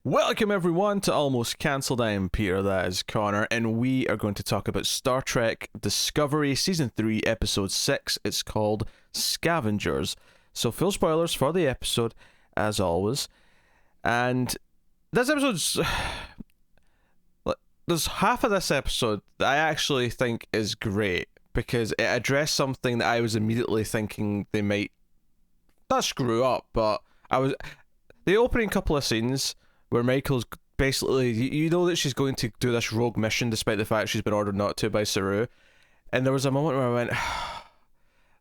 Welcome everyone to Almost Cancelled. I am Peter, that is Connor, and we are going to talk about Star Trek Discovery Season 3, Episode 6. It's called Scavengers. So full spoilers for the episode, as always. And this episode's... There's half of this episode that I actually think is great, because it addressed something that I was immediately thinking they might not screw up, but the opening couple of scenes where Michael's basically, you know that she's going to do this rogue mission despite the fact she's been ordered not to by Saru, and there was a moment where I went,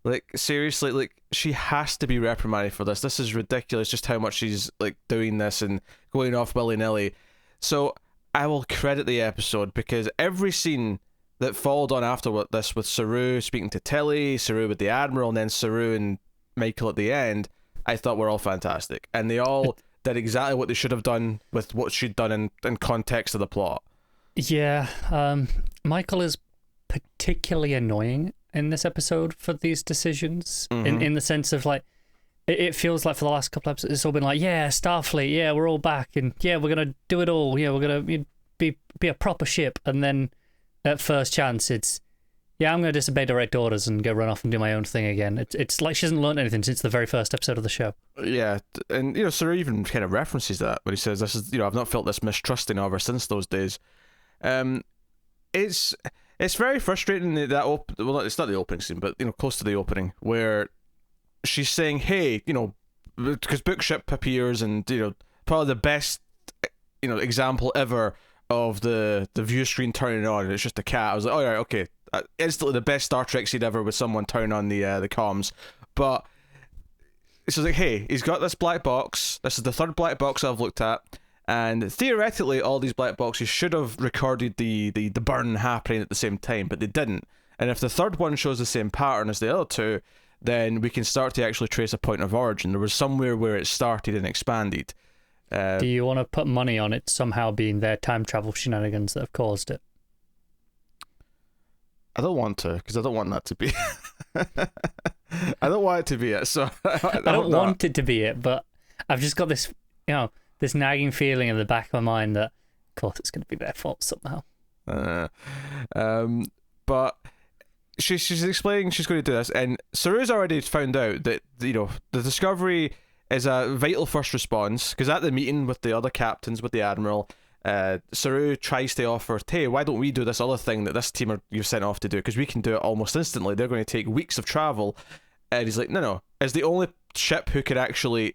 like, seriously, like, she has to be reprimanded for this. This is ridiculous, just how much she's, like, doing this and going off willy-nilly. So I will credit the episode, because every scene that followed on after this, with Saru speaking to Tilly, Saru with the Admiral, and then Saru and Michael at the end, I thought were all fantastic, and they all did exactly what they should have done with what she'd done in context of the plot. Yeah, Michael is particularly annoying in this episode for these decisions, in the sense of, like, it feels like for the last couple of episodes, it's all been like, yeah, Starfleet, yeah, we're all back, and yeah, we're going to do it all, yeah, we're going to be a proper ship, and then at first chance, it's, yeah, I'm going to disobey direct orders and go run off and do my own thing again. It's like she hasn't learned anything since the very first episode of the show. Yeah, and, you know, Saru even kind of references that when he says, this is, you know, I've not felt this mistrusting of her since those days. It's very frustrating that well, it's not the opening scene, but, you know, close to the opening, where she's saying, hey, you know, because Bookship appears, and, you know, probably the best, you know, example ever of the view screen turning on, and it's just a cat. I was like, oh, right, okay. Instantly the best Star Trek scene ever with someone turning on the comms. But it's like, hey, he's got this black box. This is the third black box I've looked at, and theoretically all these black boxes should have recorded the burn happening at the same time, but they didn't. And if the third one shows the same pattern as the other two, then we can start to actually trace a point of origin. There was somewhere where it started and expanded. Do you want to put money on it somehow being their time travel shenanigans that have caused it? I don't want to, because I don't want that to be. I don't want it to be it. So I don't want it to be it, but I've just got this, you know, this nagging feeling in the back of my mind that, of course, it's going to be their fault somehow. But she's explaining she's going to do this, and Saru's already found out that, you know, the Discovery is a vital first response, because at the meeting with the other captains, with the Admiral, Saru tries to offer, hey, why don't we do this other thing that this team you've sent off to do, because we can do it almost instantly. They're going to take weeks of travel. And he's like, no, as the only ship who could actually,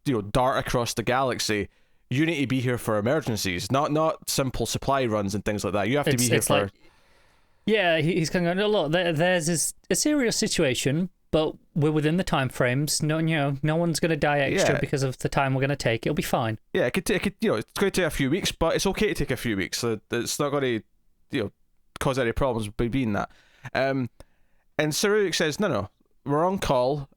you know, dart across the galaxy, you need to be here for emergencies, not simple supply runs and things like that. You have to be here for... Like, yeah, he's kind of going, look, there's a serious situation, but we're within the time frames. No, you know, no one's going to die extra because of the time we're going to take. It'll be fine. Yeah, it could, you know, it's going to take a few weeks, but it's okay to take a few weeks. So it's not going to, you know, cause any problems by being that. And Saru says, no, we're on call,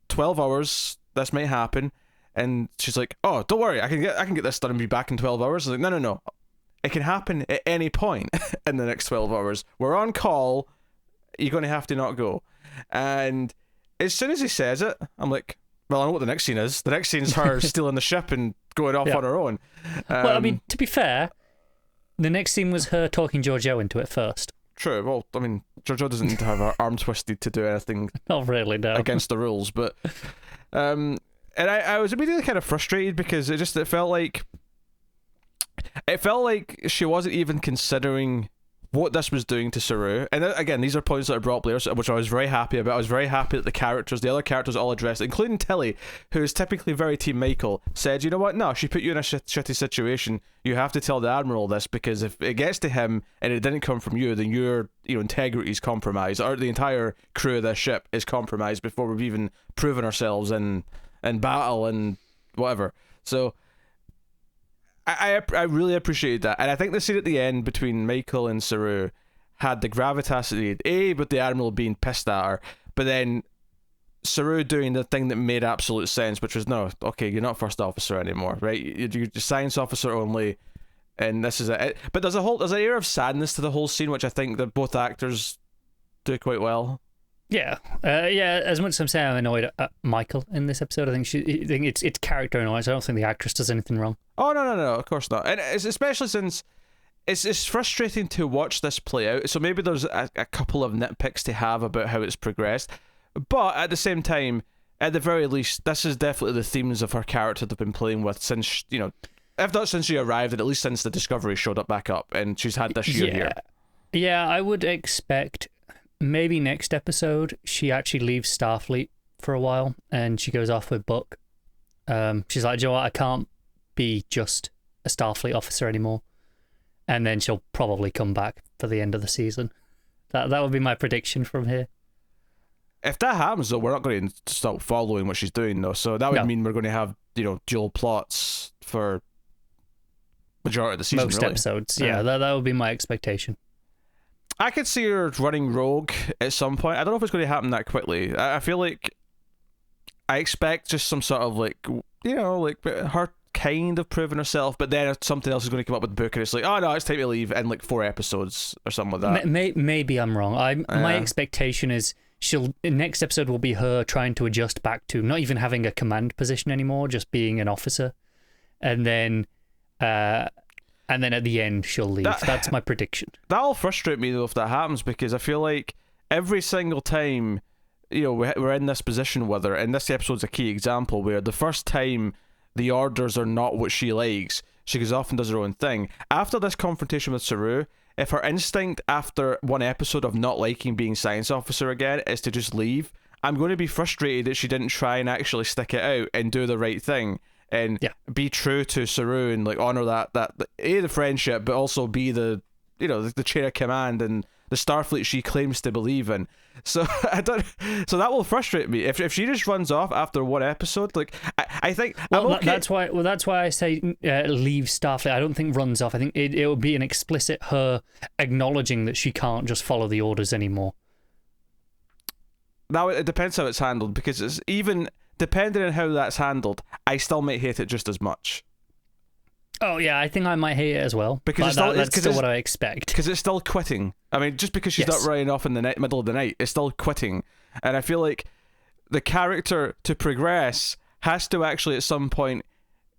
12 hours. This might happen. And she's like, oh, don't worry, I can get this done and be back in 12 hours. I was like, no, it can happen at any point in the next 12 hours. We're on call. You're going to have to not go. And as soon as he says it, I'm like, well, I know what the next scene is. The next scene is her stealing the ship and going off on her own. Well, I mean, to be fair, the next scene was her talking Giorgio into it first. True. Well, I mean, Giorgio doesn't need to have her arm twisted to do anything Not really, no. against the rules. But and I was immediately kind of frustrated, because it felt like she wasn't even considering what this was doing to Saru. And again, these are points that are brought up later, which I was very happy about. I was very happy that the other characters all addressed, including Tilly, who is typically very Team Michael, said, you know what, no, she put you in a shitty situation. You have to tell the Admiral this, because if it gets to him and it didn't come from you, then your, you know, integrity is compromised, or the entire crew of this ship is compromised before we've even proven ourselves in battle and whatever. So I really appreciated that, and I think the scene at the end between Michael and Saru had the gravitas it needed. With the Admiral being pissed at her, but then Saru doing the thing that made absolute sense, which was, no, okay, you're not first officer anymore, right? You're science officer only, and this is it. But there's an air of sadness to the whole scene, which I think that both actors do quite well. Yeah, yeah. As much as I'm saying I'm annoyed at Michael in this episode, I think it's character annoyance. I don't think the actress does anything wrong. Oh no, of course not. And it's especially since it's frustrating to watch this play out. So maybe there's a couple of nitpicks to have about how it's progressed, but at the same time, at the very least, this is definitely the themes of her character they've been playing with since, you know, if not since she arrived, at least since the Discovery showed up back up, and she's had this year here. Yeah, I would expect maybe next episode she actually leaves Starfleet for a while and she goes off with Buck. She's like, "Do you know what? I can't be just a Starfleet officer anymore," and then she'll probably come back for the end of the season. That would be my prediction from here. If that happens, though, we're not going to stop following what she's doing, though. So that would mean we're going to have, you know, dual plots for majority of the season. Most really. episodes, yeah. That would be my expectation. I could see her running rogue at some point. I don't know if it's going to happen that quickly. I feel like I expect just some sort of, like, you know, like her kind of proving herself, but then something else is going to come up with the book and it's like, oh no, it's time to leave in like 4 episodes or something like that. Maybe I'm wrong. My expectation is next episode will be her trying to adjust back to not even having a command position anymore, just being an officer, and then at the end she'll leave. That's my prediction. That'll frustrate me though if that happens, because I feel like every single time, you know, we're in this position with her, and this episode's a key example where the first time the orders are not what she likes, she goes off and does her own thing. After this confrontation with Saru, if her instinct after one episode of not liking being science officer again is to just leave, I'm going to be frustrated that she didn't try and actually stick it out and do the right thing and be true to Saru and like honor that A, the friendship, but also B, the, you know, the chain of command and the Starfleet she claims to believe in. So so that will frustrate me if she just runs off after one episode. Like I think that's why I say leave Starfleet. I don't think runs off. I think it will be an explicit her acknowledging that she can't just follow the orders anymore. Now it depends how it's handled, because it's even depending on how that's handled, I still might hate it just as much. Oh yeah, I think I might hate it as well. Because that's still what I expect. Because it's still quitting. I mean, just because she's not running off in the middle of the night, it's still quitting. And I feel like the character to progress has to actually at some point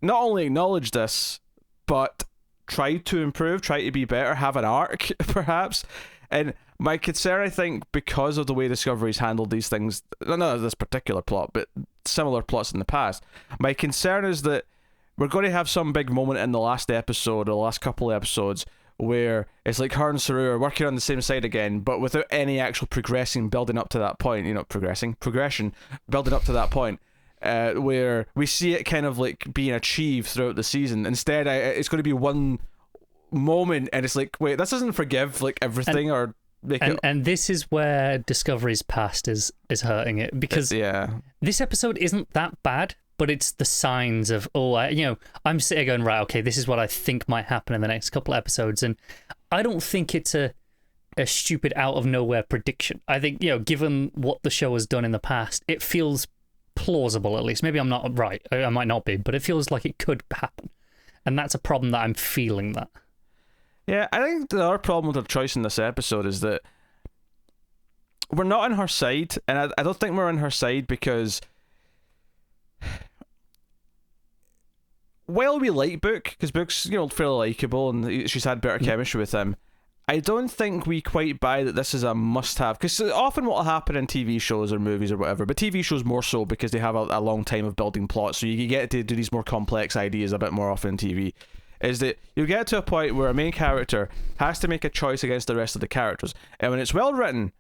not only acknowledge this, but try to improve, try to be better, have an arc, perhaps. And my concern, I think, because of the way Discovery's handled these things, not this particular plot, but similar plots in the past, my concern is that we're going to have some big moment in the last episode or the last couple of episodes where it's like her and Saru are working on the same side again, but without any actual progression building up to that point, you know, progression building up to that point, where we see it kind of like being achieved throughout the season. Instead, it's going to be one moment and it's like, wait, this doesn't forgive like everything or make it... And this is where Discovery's past is hurting it, because this episode isn't that bad, but it's the signs of, I'm sitting going, right, okay, this is what I think might happen in the next couple of episodes. And I don't think it's a stupid out of nowhere prediction. I think, given what the show has done in the past, it feels plausible, at least. Maybe I'm not right. I might not be, but it feels like it could happen. And that's a problem that I'm feeling that. Yeah, I think the other problem with her choice in this episode is that we're not on her side. And I don't think we're on her side because... while we like Book, because Book's, fairly likeable and she's had better chemistry with him, I don't think we quite buy that this is a must-have. Because often what will happen in TV shows or movies or whatever, but TV shows more so because they have a long time of building plots, so you get to do these more complex ideas a bit more often in TV, is that you get to a point where a main character has to make a choice against the rest of the characters. And when it's well written,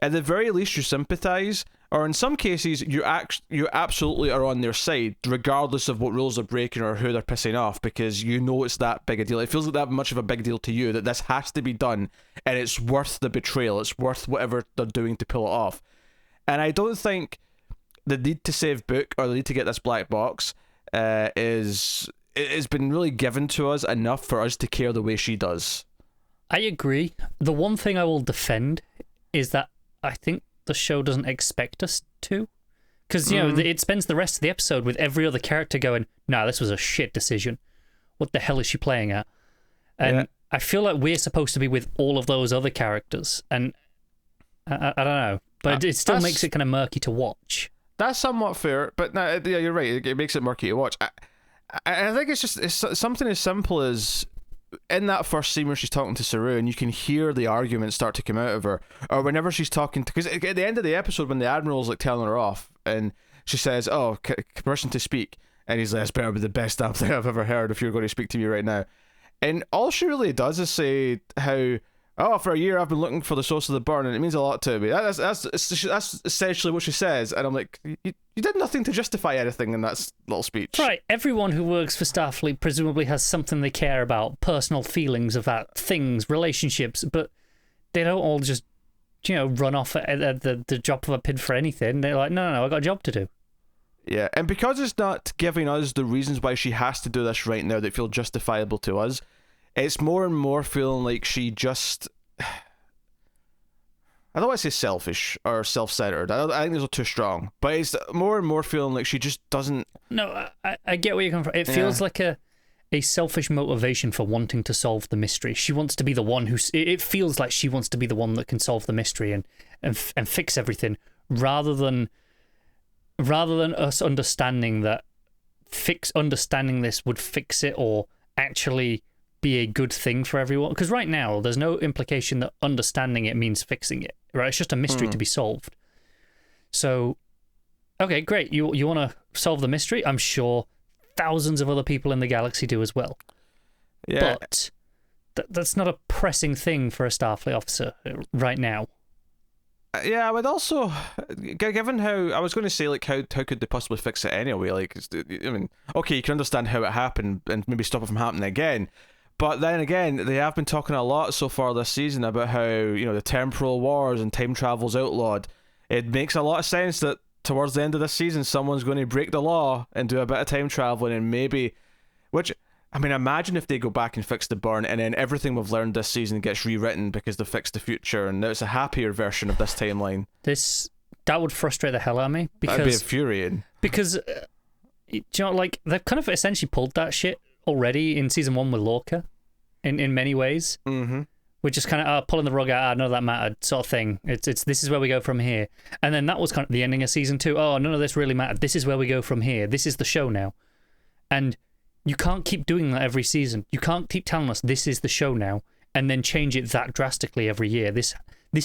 at the very least you sympathise, or in some cases, you absolutely are on their side, regardless of what rules they're breaking or who they're pissing off, because you know it's that big a deal. It feels like that much of a big deal to you, that this has to be done, and it's worth the betrayal. It's worth whatever they're doing to pull it off. And I don't think the need to save Book, or the need to get this black box, has been really given to us enough for us to care the way she does. I agree. The one thing I will defend is that I think the show doesn't expect us to, because it spends the rest of the episode with every other character going, "Nah, this was a shit decision. What the hell is she playing at?" And I feel like we're supposed to be with all of those other characters, and I don't know. but it still makes it kind of murky to watch. That's somewhat fair, but no, yeah, you're right. It makes it murky to watch. I think it's something as simple as in that first scene where she's talking to Saru, and you can hear the arguments start to come out of her, or whenever she's talking to, because at the end of the episode when the admiral's like telling her off, and she says, "Oh, permission to speak," and he's like, "It's better be the best damn thing I've ever heard if you're going to speak to me right now," and all she really does is say how, "Oh, for a year I've been looking for the source of the burn, and it means a lot to me." That's essentially what she says, and I'm like, you did nothing to justify anything in that little speech. Right, everyone who works for Starfleet presumably has something they care about, personal feelings about things, relationships, but they don't all just, run off at the drop of a pin for anything. They're like, no, I got a job to do. Yeah, and because it's not giving us the reasons why she has to do this right now that feel justifiable to us, it's more and more feeling like she just... I don't want to say selfish or self-centered. I think those are too strong. But it's more and more feeling like she just doesn't... No, I get where you're coming from. It feels like a selfish motivation for wanting to solve the mystery. She wants to be the one who... It feels like she wants to be the one that can solve the mystery and fix everything, rather than us understanding that understanding this would fix it or actually be a good thing for everyone. Because right now, there's no implication that understanding it means fixing it. Right? It's just a mystery to be solved. So, okay, great. You want to solve the mystery? I'm sure thousands of other people in the galaxy do as well. Yeah. But that's not a pressing thing for a Starfleet officer right now. Yeah, I would also, given how, I was going to say, like, how could they possibly fix it anyway? Like, I mean, okay, you can understand how it happened and maybe stop it from happening again. But then again, they have been talking a lot so far this season about how, the temporal wars and time travel's outlawed. It makes a lot of sense that towards the end of this season, someone's going to break the law and do a bit of time traveling, and maybe, which, I mean, imagine if they go back and fix the burn, and then everything we've learned this season gets rewritten because they fixed the future, and now it's a happier version of this timeline. That would frustrate the hell out of me. Because, that'd be infuriating. Because, they've kind of essentially pulled that shit already in season 1 with Lorca, in many ways. Mm-hmm. We're just kind of pulling the rug out, none of that mattered, sort of thing. It's this is where we go from here. And then that was kind of the ending of season 2. Oh, none of this really mattered. This is where we go from here. This is the show now. And you can't keep doing that every season. You can't keep telling us this is the show now and then change it that drastically every year. This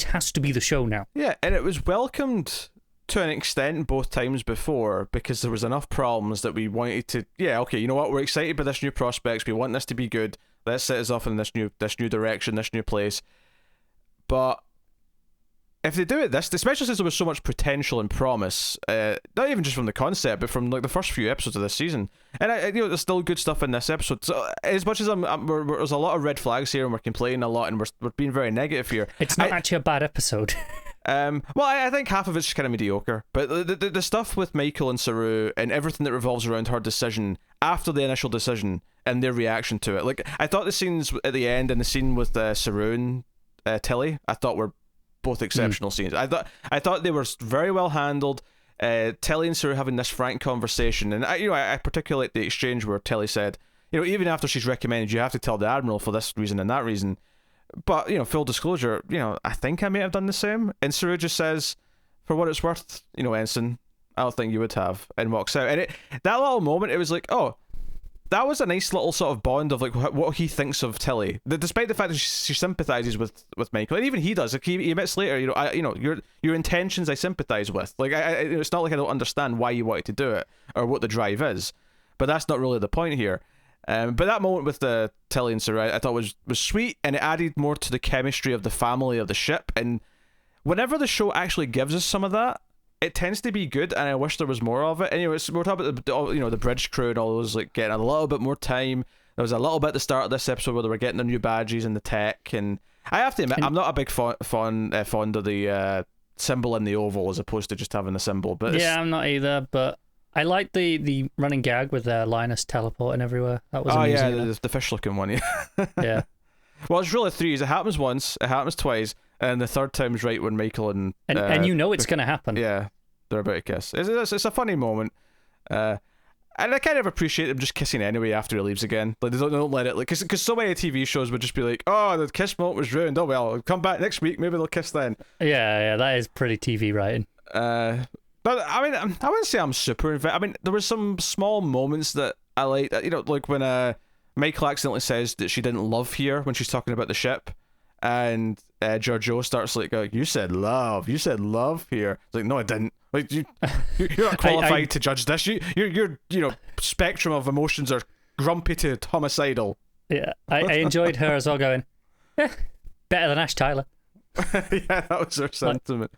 has to be the show now. Yeah, and it was welcomed to an extent both times before because there was enough problems that we wanted to, okay, you know what, we're excited by this new prospects, we want this to be good, let's set us off in this new direction, this new place. But if they do it this, especially since there was so much potential and promise, not even just from the concept, but from like the first few episodes of this season, and there's still good stuff in this episode. So as much as there's a lot of red flags here, and we're complaining a lot, and we're being very negative here. It's not actually a bad episode. I think half of it's just kind of mediocre, but the stuff with Michael and Saru and everything that revolves around her decision after the initial decision and their reaction to it, like I thought the scenes at the end and the scene with Saru and Tilly, I thought were both exceptional scenes. I thought they were very well handled. Tilly and Saru having this frank conversation, and I particularly like the exchange where Tilly said, even after she's recommended you have to tell the Admiral for this reason and that reason, but full disclosure, I think I may have done the same. And Saru just says, for what it's worth, Ensign, I don't think you would have, and walks out. And that little moment, it was like, oh, that was a nice little sort of bond of like what he thinks of Tilly, despite the fact that she sympathizes with Michael, and even he does. Like he admits later, your intentions I sympathize with. Like it's not like I don't understand why you wanted to do it or what the drive is, but that's not really the point here. But that moment with the Tilly and Saru, I thought was sweet, and it added more to the chemistry of the family of the ship. And whenever the show actually gives us some of that, it tends to be good, and I wish there was more of it. And we're talking about the bridge crew and all those, like getting a little bit more time. There was a little bit at the start of this episode where they were getting their new badges and the tech. And I have to admit, I'm not a big fond of the symbol in the oval as opposed to just having the symbol. But yeah, I'm not either. But I like the running gag with Linus teleporting everywhere. That was amazing. The fish looking one. Yeah. Yeah. Well, it's really three. It happens once, it happens twice, and the third time's right when Michael and it's going to happen. Yeah, they're about to kiss. It's a funny moment. And I kind of appreciate them just kissing anyway after he leaves again. Like they don't let it, like, because so many TV shows would just be like, oh, the kiss moment was ruined. Oh well, come back next week, maybe they'll kiss then. Yeah, that is pretty TV writing. But I mean, I wouldn't say I'm super invested. I mean, there were some small moments that I like. You know, like when Michael accidentally says that she didn't love here when she's talking about the ship, and Giorgio starts like, "You said love. You said love here." It's like, no, I didn't. Like you're not qualified to judge this. Your spectrum of emotions are grumpy to homicidal. Yeah, I enjoyed her as well, going, better than Ash Tyler. Yeah, that was her sentiment.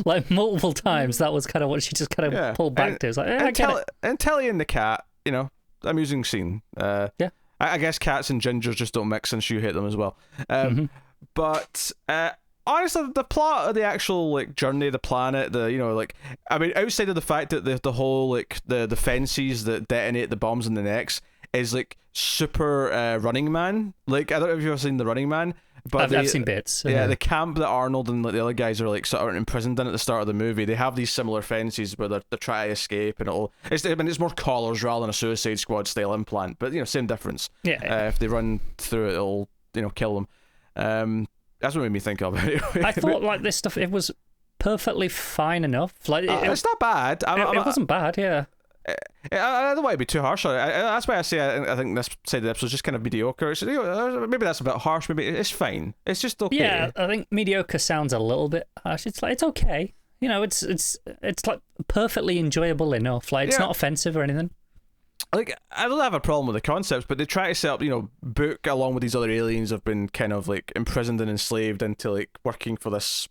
Like multiple times, that was kind of what she just kind of pulled back to. It's like, I get it. And Telly and the cat, you know, amusing scene. Yeah. I guess cats and gingers just don't mix, and you hate them as well. But honestly, the plot of the actual like journey of the planet, I mean, outside of the fact that the whole like the fences that detonate the bombs in the necks is like super Running Man. Like, I don't know if you've ever seen the Running Man, but I've seen bits. Yeah, the camp that Arnold and like, the other guys are like sort of imprisoned in at the start of the movie. They have these similar fences where they're trying to escape, and it's more collars rather than a Suicide Squad style implant, but same difference. Yeah. If they run through it, it'll kill them. That's what made me think of it. Anyway. I thought like this stuff, it was perfectly fine enough. Like it's not bad. It wasn't bad. Yeah. I don't want to be too harsh on it. That's why I say I think this side of the episode is just kind of mediocre. So, maybe that's a bit harsh. Maybe it's fine. It's just okay. Yeah, I think mediocre sounds a little bit harsh. It's like it's okay. It's like perfectly enjoyable enough. Like it's not offensive or anything. Like, I don't have a problem with the concepts, but they try to set up, Book along with these other aliens have been kind of like imprisoned and enslaved into like working for this.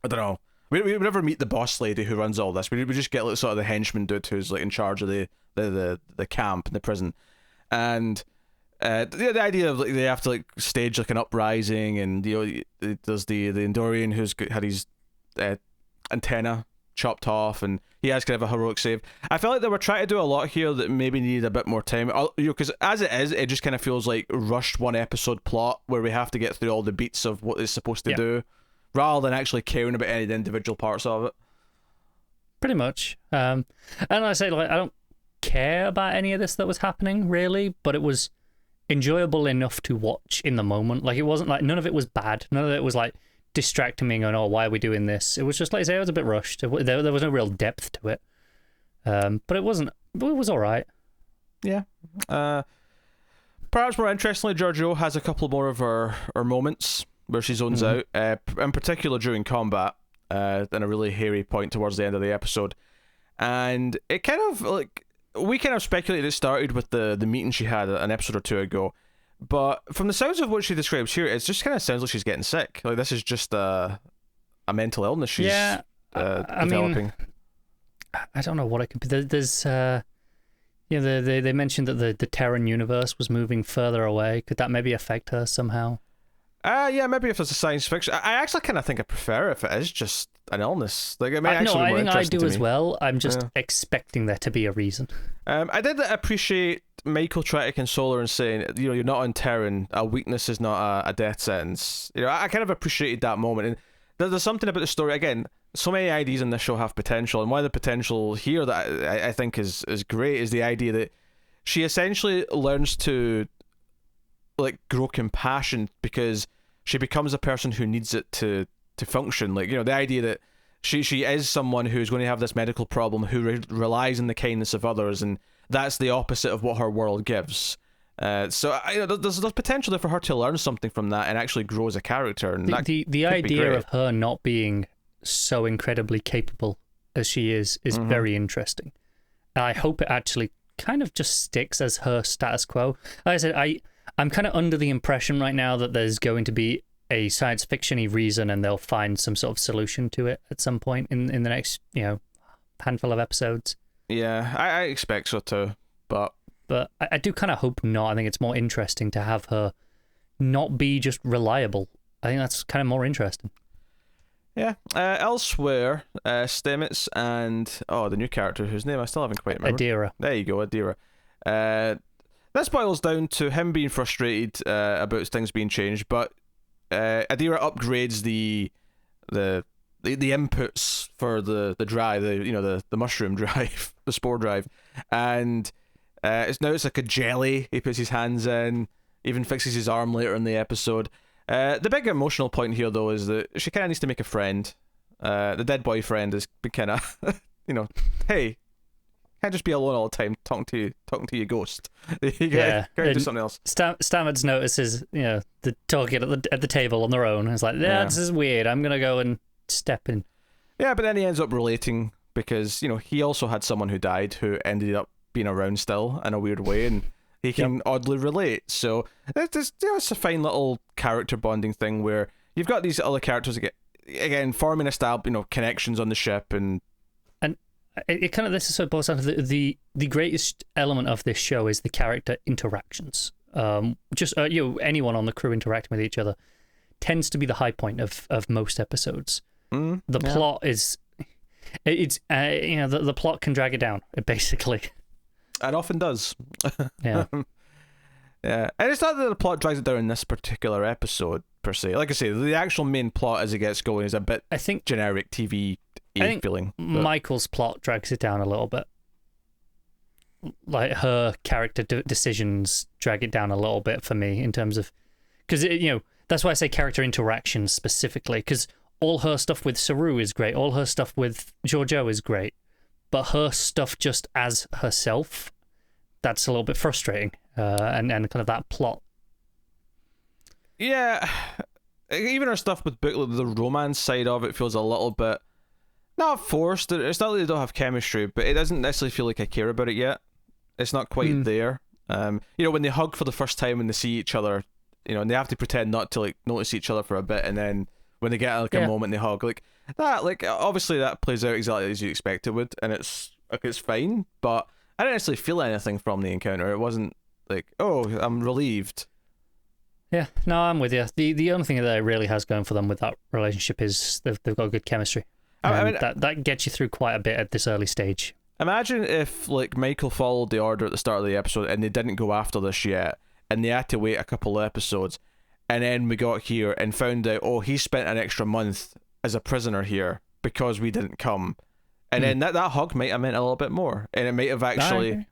I don't know. We never meet the boss lady who runs all this. We just get like sort of the henchman dude who's like in charge of the camp in the prison, and the idea of like they have to like stage like an uprising, and there's the Endorian who's had his antenna chopped off, and he has kind of a heroic save. I felt like they were trying to do a lot here that maybe needed a bit more time. Because as it is, it just kind of feels like rushed one episode plot where we have to get through all the beats of what it's supposed to do, rather than actually caring about any of the individual parts of it. Pretty much. And I say, like, I don't care about any of this that was happening, really, but it was enjoyable enough to watch in the moment. Like, it wasn't like, none of it was bad. None of it was like distracting me and going, oh, why are we doing this? It was just, like I say, it was a bit rushed. There was no real depth to it. But it was all right. Yeah. Perhaps more interestingly, Giorgio has a couple more of her moments where she zones out, in particular during combat, in a really hairy point towards the end of the episode. And it kind of, like, we kind of speculated it started with the meeting she had an episode or two ago, but from the sounds of what she describes here, it just kind of sounds like she's getting sick. Like, this is just a mental illness she's developing. Mean, I don't know what it could be. There's they mentioned that the Terran universe was moving further away. Could that maybe affect her somehow? Yeah, maybe if it's a science fiction. I actually kind of think I prefer if it is just an illness. Like, it may actually be more I think I do as me. well. I'm just expecting there to be a reason. I did appreciate Michael trying to console her and saying, you're not on Terran. A weakness is not a death sentence. I kind of appreciated that moment. And there's something about the story. Again, so many ideas in this show have potential, and one of the potential here that I think is great is the idea that she essentially learns to like grow compassion because she becomes a person who needs it to function. Like, the idea that she is someone who's going to have this medical problem who relies on the kindness of others, and that's the opposite of what her world gives. So there's potential there for her to learn something from that and actually grow as a character. And the idea of her not being so incredibly capable as she is very interesting. I hope it actually kind of just sticks as her status quo. Like I said, I'm kind of under the impression right now that there's going to be a science fiction-y reason and they'll find some sort of solution to it at some point in the next, handful of episodes. Yeah, I expect so too, but I do kind of hope not. I think it's more interesting to have her not be just reliable. I think that's kind of more interesting. Yeah. Elsewhere, Stamets and the new character whose name I still haven't quite remembered. Adira. There you go, Adira. This boils down to him being frustrated about things being changed, but Adira upgrades the the inputs for the drive, the mushroom drive, the spore drive, and it's like a jelly. He puts his hands in, even fixes his arm later in the episode. The big emotional point here, though, is that she kind of needs to make a friend. The dead boyfriend is kind of, hey, can't just be alone all the time talking to your ghost. You gotta do something else. Stamets notices, the talking at the table on their own. It's like, this is weird. I'm gonna go and step in. Yeah, but then he ends up relating because he also had someone who died who ended up being around still in a weird way, and he can oddly relate. So it's a fine little character bonding thing where you've got these other characters again forming connections on the ship, and it kind of, this is what it boils down to. The greatest element of this show is the character interactions. Anyone on the crew interacting with each other tends to be the high point of most episodes. The plot is, the plot can drag it down, basically. It often does. Yeah. Yeah, and it's not that the plot drags it down in this particular episode per se. Like I say, the actual main plot as it gets going is a bit, I think, generic TV feeling. Michael's plot drags it down a little bit. Like her character decisions drag it down a little bit for me in terms of, because that's why I say character interactions specifically, because all her stuff with Saru is great, all her stuff with Giorgio is great, but her stuff just as herself, that's a little bit frustrating. And kind of that plot. Yeah, even our stuff with Book, the romance side of it feels a little bit not forced. It's not that they don't have chemistry, but it doesn't necessarily feel like I care about it yet. It's not quite there. When they hug for the first time and they see each other, and they have to pretend not to notice each other for a bit, and then when they get a moment they hug like that. Like obviously that plays out exactly as you expect it would, and it's fine. But I didn't necessarily feel anything from the encounter. It wasn't like, oh, I'm relieved. Yeah, no, I'm with you. The only thing that it really has going for them with that relationship is they've got good chemistry. I mean, that gets you through quite a bit at this early stage. Imagine if Michael followed the order at the start of the episode and they didn't go after this yet, and they had to wait a couple of episodes, and then we got here and found out, oh, he spent an extra month as a prisoner here because we didn't come, and then that hug might have meant a little bit more, and it might have actually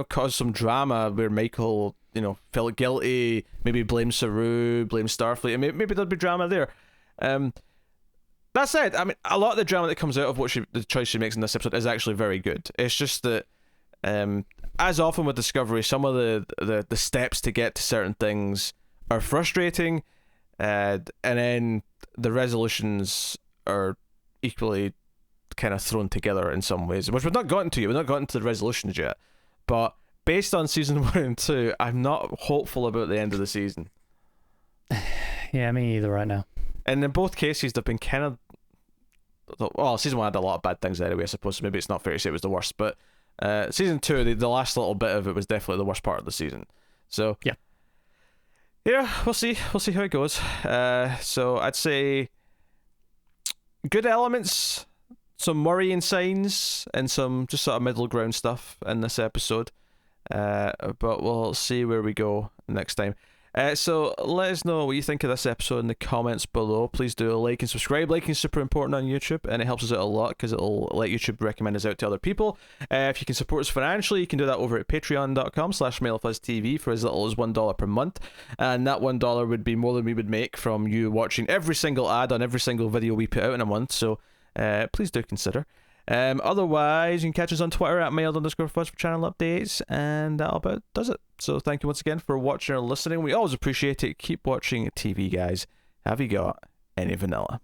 caused some drama where Michael, felt guilty, maybe blame Saru, blame Starfleet, and maybe there'll be drama there. That said, I mean, a lot of the drama that comes out of the choice she makes in this episode is actually very good. It's just that, as often with Discovery, some of the steps to get to certain things are frustrating, and then the resolutions are equally kind of thrown together in some ways, which we've not gotten to yet. We've not gotten to the resolutions yet. But based on season 1 and 2, I'm not hopeful about the end of the season. Yeah, me either right now. And in both cases, they've been kind of... Well, season 1 had a lot of bad things anyway, I suppose, so maybe it's not fair to say it was the worst. But season 2, the last little bit of it was definitely the worst part of the season. So, yeah, we'll see. We'll see how it goes. So I'd say good elements, some worrying signs, and some just sort of middle ground stuff in this episode. But we'll see where we go next time. So let us know what you think of this episode in the comments below. Please do like and subscribe. Liking is super important on YouTube, and it helps us out a lot because it'll let YouTube recommend us out to other people. If you can support us financially, you can do that over at patreon.com/MailFuzzTV for as little as $1 per month, and that $1 would be more than we would make from you watching every single ad on every single video we put out in a month. So please do consider. Otherwise, you can catch us on Twitter at mailed_fuzz for channel updates, and that about does it. So thank you once again for watching or listening. We always appreciate it. Keep watching TV, guys. Have you got any vanilla?